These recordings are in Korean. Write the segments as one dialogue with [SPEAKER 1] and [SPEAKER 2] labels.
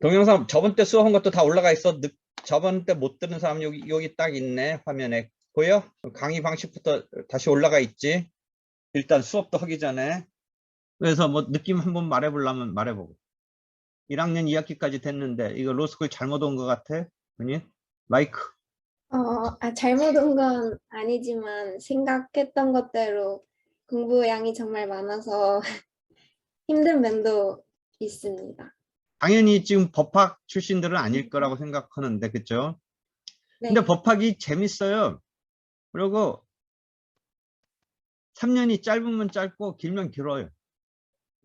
[SPEAKER 1] 동영상 저번 때 수업한 것도 다 올라가 있어. 저번 때 못 들은 사람 여기 딱 있네. 화면에 보여? 강의 방식부터 다시 올라가 있지. 일단 수업도 하기 전에. 그래서 뭐 느낌 한번 말해보려면 말해보고. 1학년 2학기까지 됐는데 이거 로스쿨 잘못 온 것 같아? 아니? 마이크.
[SPEAKER 2] 잘못 온 건 아니지만 생각했던 것대로 공부 양이 정말 많아서 힘든 면도 있습니다.
[SPEAKER 1] 당연히 지금 법학 출신들은 아닐 거라고 생각하는데, 그쵸? 근데
[SPEAKER 2] 네.
[SPEAKER 1] 법학이 재밌어요. 그리고 3년이 짧으면 짧고 길면 길어요.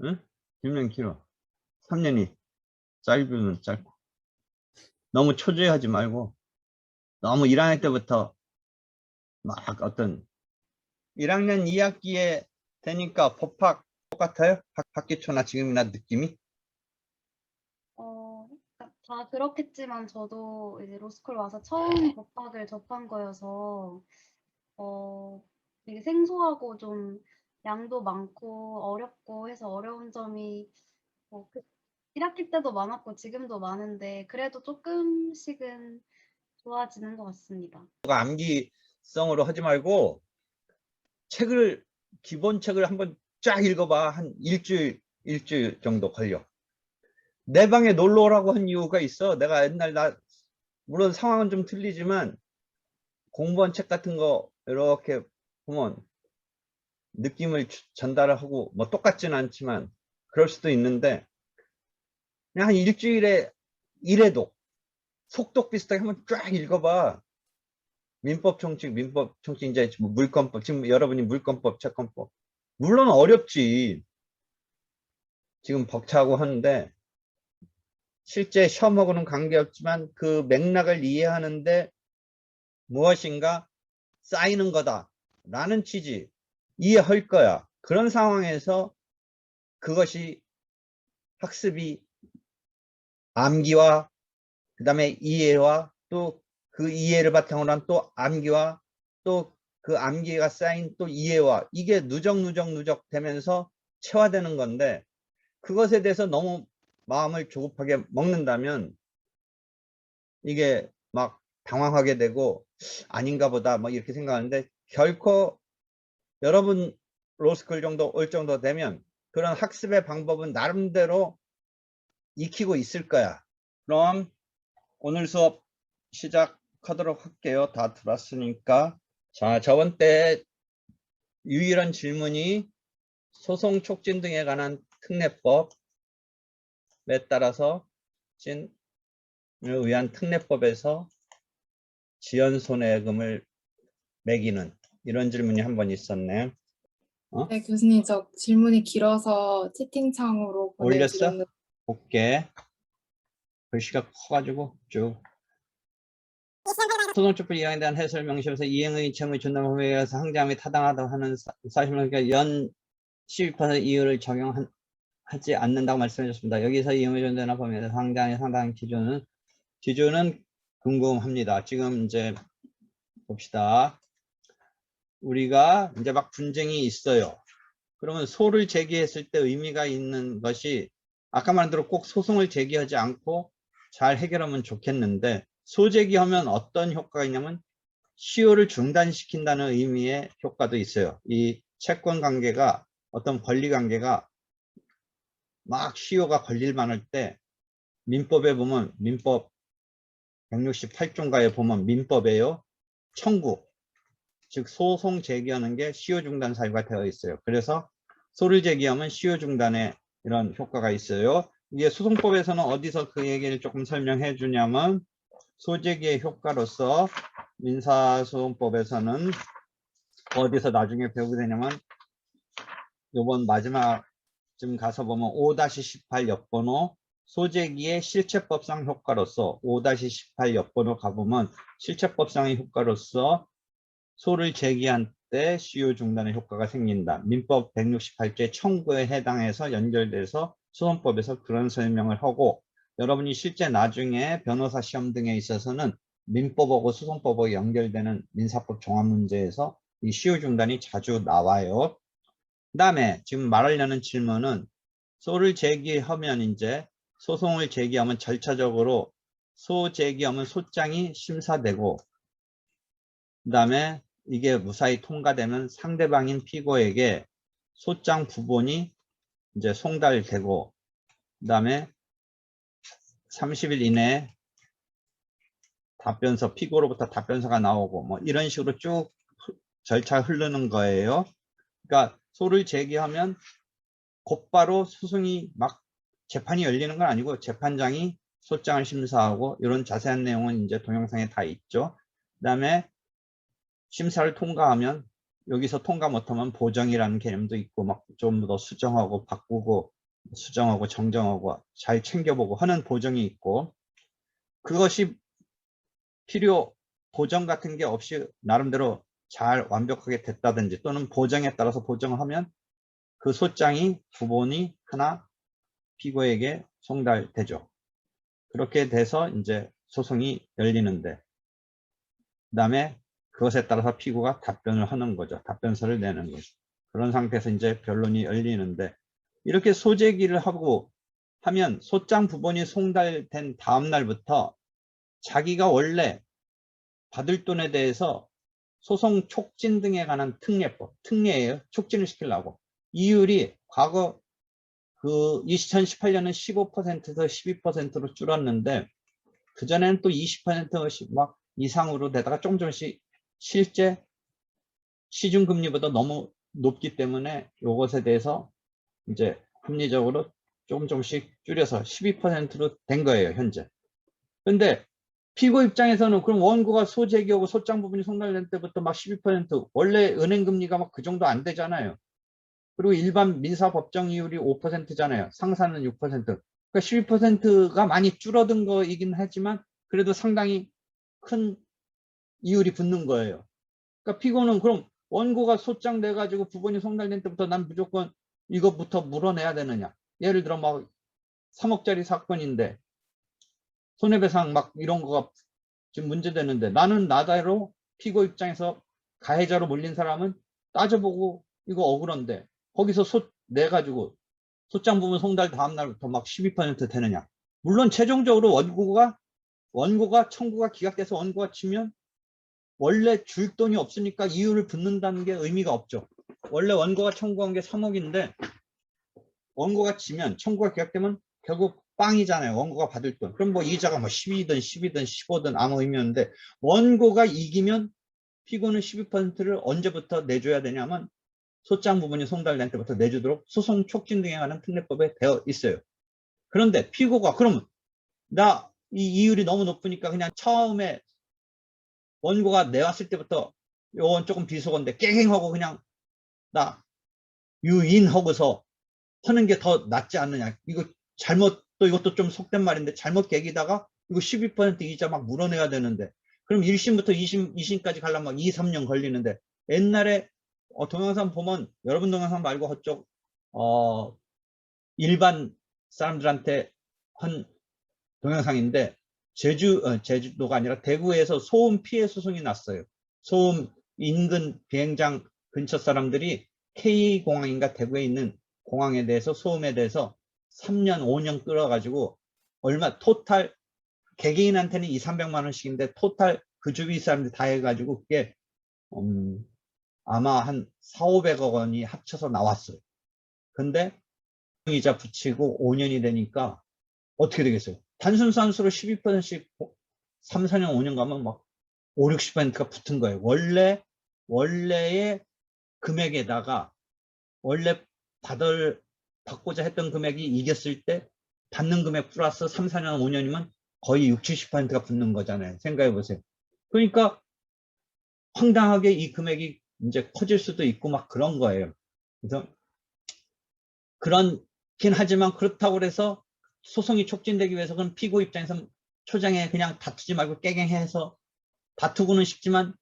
[SPEAKER 1] 응? 길면 길어. 3년이 짧으면 짧고. 너무 초조해하지 말고 너무 1학년 때부터 막 어떤 1학년 2학기에 되니까 법학 똑같아요? 학기초나 지금이나 느낌이?
[SPEAKER 3] 그러니까 다 그렇겠지만 저도 이제 로스쿨 와서 처음 법학을 접한 거여서 되게 생소하고 좀 양도 많고 어렵고 해서 어려운 점이 1학기 때도 많았고 지금도 많은데 그래도 조금씩은 좋아지는 것 같습니다.
[SPEAKER 1] 암기성으로 하지 말고 기본 책을 한번 쫙 읽어봐. 한 일주일 정도 걸려. 내 방에 놀러 오라고 한 이유가 있어. 내가 옛날 물론 상황은 좀 틀리지만 공부한 책 같은 거 이렇게 보면 느낌을 전달을 하고 뭐 똑같지는 않지만 그럴 수도 있는데 그냥 한 일주일에 이래도 속독 비슷하게 한번 쫙 읽어봐. 민법 총칙 이제 물권법, 지금 여러분이 물권법, 채권법 물론 어렵지. 지금 벅차고 하는데 실제 시험하고는 관계없지만 그 맥락을 이해하는데 무엇인가 쌓이는 거다 라는 취지 이해할 거야. 그런 상황에서 그것이 학습이 암기와 그 다음에 이해와 또 그 이해를 바탕으로 한 또 암기와 또 그 암기가 쌓인 또 이해와 이게 누적 되면서 체화되는 건데 그것에 대해서 너무 마음을 조급하게 먹는다면 이게 막 당황하게 되고 아닌가 보다 뭐 이렇게 생각하는데 결코 여러분 로스쿨 정도 올 정도 되면 그런 학습의 방법은 나름대로 익히고 있을 거야. 그럼 오늘 수업 시작하도록 할게요. 다 들었으니까. 자, 저번 때 유일한 질문이 소송 촉진 등에 관한 특례법에 따라서 에 의한 특례법에서 지연손해금을 매기는 이런 질문이 한 번 있었네.
[SPEAKER 4] 네, 교수님, 저 질문이 길어서 채팅창으로
[SPEAKER 1] 올렸어?
[SPEAKER 4] 보내드렸는데.
[SPEAKER 1] 볼게. 글씨가 커가지고 쭉. 소송촉불 이행에 대한 해설 명시에서 이행의 청의 준담법에 의해서 항장이 타당하다고 하는 사실은 연 12% 이유를 적용하지 않는다고 말씀해 주셨습니다. 여기서 이행의 존재나 범위에서 항장의 상당한 기준은 궁금합니다. 지금 이제 봅시다. 우리가 이제 막 분쟁이 있어요. 그러면 소를 제기했을 때 의미가 있는 것이 아까 말한 대로 꼭 소송을 제기하지 않고 잘 해결하면 좋겠는데 소제기하면 어떤 효과가 있냐면 시효를 중단시킨다는 의미의 효과도 있어요. 이 채권 관계가 어떤 권리 관계가 막 시효가 걸릴 만할 때 민법에 보면 민법 168조인가에 보면 민법에요. 청구 즉 소송 제기하는 게 시효 중단 사유가 되어 있어요. 그래서 소를 제기하면 시효 중단에 이런 효과가 있어요. 이게 소송법에서는 어디서 그 얘기를 조금 설명해 주냐면 소제기의 효과로서 민사소송법에서는 어디서 나중에 배우게 되냐면 요번 마지막쯤 가서 보면 5-18 옆번호 소제기의 실체법상 효과로서 5-18 옆번호 가보면 실체법상의 효과로서 소를 제기한 때 시효 중단의 효과가 생긴다. 민법 168조의 청구에 해당해서 연결돼서 소송법에서 그런 설명을 하고 여러분이 실제 나중에 변호사 시험 등에 있어서는 민법하고 소송법하고 연결되는 민사법 종합 문제에서 이 시효 중단이 자주 나와요. 그 다음에 지금 말하려는 질문은 소를 제기하면 이제 소송을 제기하면 절차적으로 소제기하면 소장이 심사되고 그다음에 이게 무사히 통과되면 상대방인 피고에게 소장 부본이 이제 송달되고 그다음에 30일 이내에 답변서 피고로부터 답변서가 나오고 뭐 이런 식으로 쭉 절차 흐르는 거예요. 그러니까 소를 제기하면 곧바로 소송이 막 재판이 열리는 건 아니고 재판장이 소장을 심사하고 이런 자세한 내용은 이제 동영상에 다 있죠. 그다음에 심사를 통과하면 여기서 통과 못하면 보정이라는 개념도 있고 막 좀 더 수정하고 바꾸고 수정하고 정정하고 잘 챙겨보고 하는 보정이 있고 그것이 필요 보정 같은 게 없이 나름대로 잘 완벽하게 됐다든지 또는 보정에 따라서 보정을 하면 그 소장이 부본이 하나 피고에게 송달되죠. 그렇게 돼서 이제 소송이 열리는데 그다음에 그것에 따라서 피고가 답변을 하는 거죠. 답변서를 내는 거죠. 그런 상태에서 이제 변론이 열리는데 이렇게 소제기를 하고 하면 소장 부본이 송달된 다음 날부터 자기가 원래 받을 돈에 대해서 소송 촉진 등에 관한 특례법, 특례예요. 촉진을 시키려고. 이율이 과거 그 2018년은 15%에서 12%로 줄었는데 그전에는 또 20% 막 이상으로 되다가 조금씩 실제 시중금리보다 너무 높기 때문에 이것에 대해서 이제 합리적으로 조금씩 줄여서 12%로 된 거예요, 현재. 근데 피고 입장에서는 그럼 원고가 소제기하고 소장 부분이 송달된 때부터 막 12% 원래 은행금리가 막 그 정도 안 되잖아요. 그리고 일반 민사법정 이율이 5%잖아요. 상사는 6%. 그러니까 12%가 많이 줄어든 거이긴 하지만 그래도 상당히 큰 이율이 붙는 거예요. 그러니까 피고는 그럼 원고가 소장 돼가지고 부분이 송달된 때부터 난 무조건 이것부터 물어내야 되느냐. 예를 들어 막 3억짜리 사건인데 손해배상 막 이런 거가 지금 문제되는데 나는 나대로 피고 입장에서 가해자로 몰린 사람은 따져보고 이거 억울한데 거기서 내가지고 소장 부분 송달 다음 날부터 막 12% 되느냐. 물론 최종적으로 원고가 청구가 기각돼서 원고가 치면 원래 줄 돈이 없으니까 이유를 붙는다는 게 의미가 없죠. 원래 원고가 청구한 게 3억인데 원고가 지면 청구가 기각되면 결국 빵이잖아요. 원고가 받을 돈. 그럼 뭐 이자가 뭐 10이든 10이든 15든 아무 의미 없는데 원고가 이기면 피고는 12%를 언제부터 내줘야 되냐면 소장 부분이 송달된 때부터 내주도록 소송 촉진 등에 관한 특례법에 되어 있어요. 그런데 피고가 그러면 나 이 이율이 너무 높으니까 그냥 처음에 원고가 내왔을 때부터 요건 조금 비속어인데 깨갱하고 그냥 나 유인하고서 하는 게 더 낫지 않느냐. 이거 잘못 또 이것도 좀 속된 말인데 잘못 깨기다가 이거 12% 이자 막 물어내야 되는데 그럼 1심부터 2심까지 가려면 막 2, 3년 걸리는데 옛날에 동영상 보면 여러분 동영상 말고 그쪽 일반 사람들한테 한 동영상인데 제주도가 아니라 대구에서 소음 피해 소송이 났어요. 소음 인근 비행장 근처 사람들이 K공항인가 대구에 있는 공항에 대해서 소음에 대해서 3년 5년 끌어가지고 얼마 토탈 개개인한테는 2, 300만 원씩인데 토탈 그 주위 사람들 다 해가지고 그게 아마 한 4, 500억 원이 합쳐서 나왔어요. 근데 이자 붙이고 5년이 되니까 어떻게 되겠어요? 단순 산수로 12%씩 3, 4년, 5년 가면 막 5, 60%가 붙은 거예요. 원래의 금액에다가 원래 받고자 했던 금액이 이겼을 때 받는 금액 플러스 3, 4년, 5년이면 거의 60, 70%가 붙는 거잖아요. 생각해 보세요. 그러니까 황당하게 이 금액이 이제 커질 수도 있고 막 그런 거예요. 그래서 그렇긴 하지만 그렇다고 해서 소송이 촉진되기 위해서 그럼 피고 입장에서는 초장에 그냥 다투지 말고 깨갱해서 다투고는 싶지만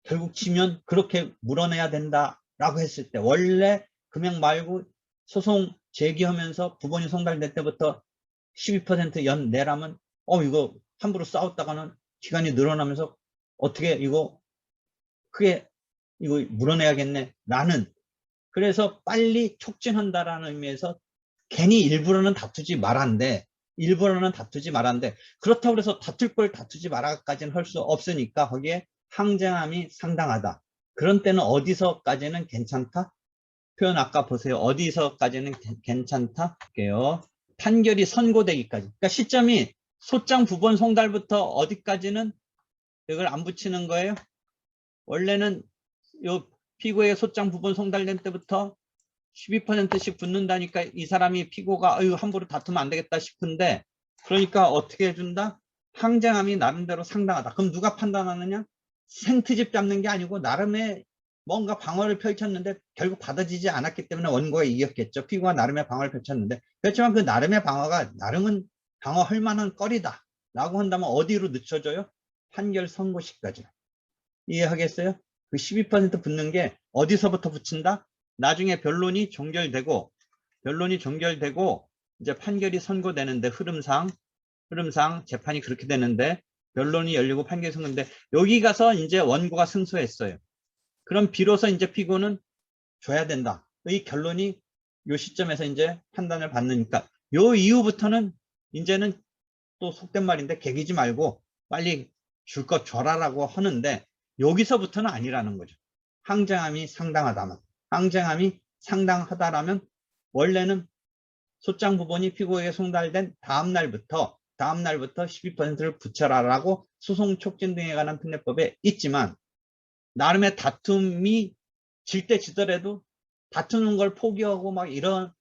[SPEAKER 1] 결국 지면 그렇게 물어내야 된다라고 했을 때 원래 금액 말고 소송 제기하면서 부본이 송달될 때부터 12% 내라면 이거 함부로 싸웠다가는 기간이 늘어나면서 어떻게 이거 크게 이거 물어내야겠네. 나는 그래서 빨리 촉진한다라는 의미에서 괜히 일부러는 다투지 말한데, 그렇다고 해서 다툴 걸 다투지 마라까지는 할 수 없으니까 거기에 항쟁함이 상당하다. 그런 때는 어디서까지는 괜찮다? 표현 아까 보세요. 어디서까지는 괜찮다? 볼게요. 판결이 선고되기까지. 그러니까 시점이 소장 부본 송달부터 어디까지는 이걸 안 붙이는 거예요? 원래는 요 피고의 소장 부본 송달된 때부터 12%씩 붙는다니까 이 사람이 피고가 아유 함부로 다투면 안 되겠다 싶은데, 그러니까 어떻게 해준다? 항쟁함이 나름대로 상당하다. 그럼 누가 판단하느냐? 생트집 잡는 게 아니고 나름의 뭔가 방어를 펼쳤는데 결국 받아지지 않았기 때문에 원고가 이겼겠죠. 피고가 나름의 방어를 펼쳤는데, 그렇지만 그 나름의 방어가 나름은 방어할 만한 거리다 라고 한다면 어디로 늦춰져요? 판결 선고시까지. 이해하겠어요? 그 12% 붙는 게 어디서부터 붙인다? 나중에 변론이 종결되고 이제 판결이 선고되는데, 흐름상 재판이 그렇게 되는데, 변론이 열리고 판결이 선고되는데, 여기 가서 이제 원고가 승소했어요. 그럼 비로소 이제 피고는 줘야 된다. 이 결론이 요 시점에서 이제 판단을 받으니까, 요 이후부터는 이제는 또 속된 말인데 개기지 말고 빨리 줄 것 줘라라고 하는데, 여기서부터는 아니라는 거죠. 항쟁함이 상당하다라면 원래는 소장 부본이 피고에게 송달된 다음 날부터 12%를 붙여라라고 소송 촉진 등에 관한 특례법에 있지만, 나름의 다툼이 질 때 지더라도 다투는 걸 포기하고 막 이러지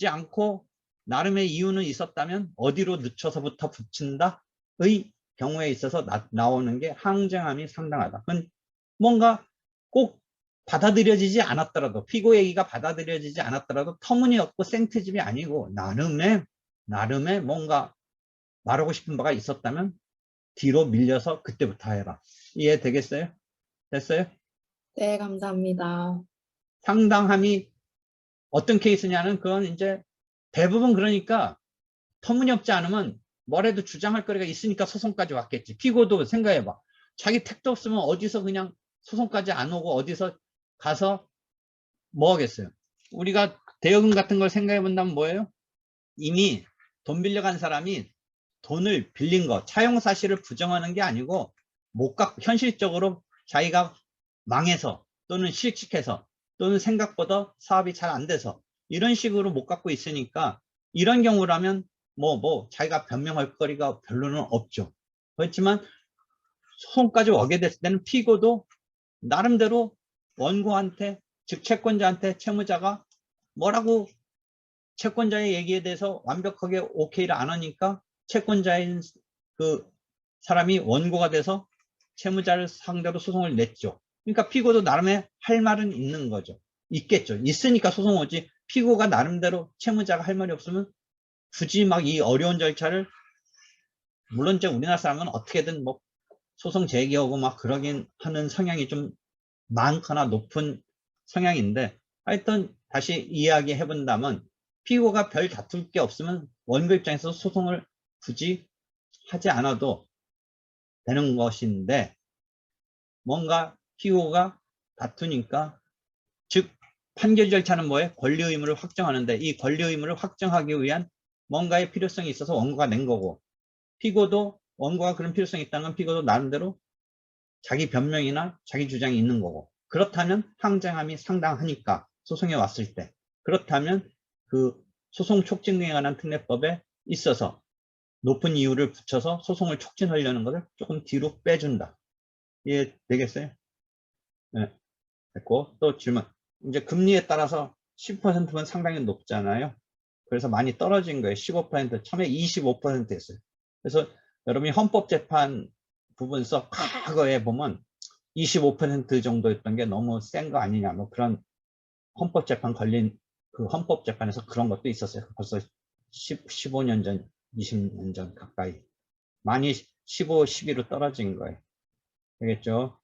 [SPEAKER 1] 않고 나름의 이유는 있었다면 어디로 늦춰서부터 붙인다의 경우에 있어서 나오는 게 항쟁함이 상당하다. 그건 뭔가 꼭 받아들여지지 않았더라도, 피고 얘기가 받아들여지지 않았더라도 터무니없고 생트집이 아니고 나름의 뭔가 말하고 싶은 바가 있었다면 뒤로 밀려서 그때부터 해라. 이해되겠어요? 됐어요?
[SPEAKER 4] 네, 감사합니다.
[SPEAKER 1] 상당함이 어떤 케이스냐는 그건 이제 대부분 그러니까 터무니없지 않으면 뭐래도 주장할 거리가 있으니까 소송까지 왔겠지. 피고도 생각해봐. 자기 택도 없으면 어디서 그냥 소송까지 안 오고 어디서 가서 뭐 하겠어요. 우리가 대여금 같은 걸 생각해 본다면 뭐예요? 이미 돈 빌려간 사람이 돈을 빌린 거, 차용 사실을 부정하는 게 아니고 못 갖고 현실적으로 자기가 망해서 또는 실직해서 또는 생각보다 사업이 잘 안 돼서 이런 식으로 못 갖고 있으니까, 이런 경우라면 자기가 변명할 거리가 별로는 없죠. 그렇지만 소송까지 오게 됐을 때는 피고도 나름대로 원고한테, 즉 채권자한테 채무자가 뭐라고 채권자의 얘기에 대해서 완벽하게 오케이를 안 하니까 채권자인 그 사람이 원고가 돼서 채무자를 상대로 소송을 냈죠. 그러니까 피고도 나름의 할 말은 있는 거죠. 있겠죠. 있으니까 소송 오지. 피고가 나름대로 채무자가 할 말이 없으면 굳이 막 이 어려운 절차를, 물론 이제 우리나라 사람은 어떻게든 뭐 소송 제기하고 막 그러긴 하는 성향이 좀 많거나 높은 성향인데, 하여튼 다시 이야기해 본다면 피고가 별 다툴 게 없으면 원고 입장에서 소송을 굳이 하지 않아도 되는 것인데, 뭔가 피고가 다투니까, 즉 판결 절차는 뭐예요? 권리 의무를 확정하는데, 이 권리 의무를 확정하기 위한 뭔가의 필요성이 있어서 원고가 낸 거고, 피고도 원고가 그런 필요성이 있다면 피고도 나름대로 자기 변명이나 자기 주장이 있는 거고, 그렇다면 항쟁함이 상당하니까 소송에 왔을 때, 그렇다면 그 소송 촉진 등에 관한 특례법에 있어서 높은 이유를 붙여서 소송을 촉진하려는 것을 조금 뒤로 빼준다. 이해 되겠어요? 네, 됐고, 또 질문. 이제 금리에 따라서 10%면 상당히 높잖아요. 그래서 많이 떨어진 거예요. 15%, 처음에 25%였어요. 그래서 여러분이 헌법재판 부분서 과거에 보면 25% 정도였던 게 너무 센 거 아니냐, 뭐 그런 헌법재판 걸린 그 헌법재판에서 그런 것도 있었어요. 벌써 15년 전, 20년 전 가까이. 많이 15, 12로 떨어진 거예요. 되겠죠?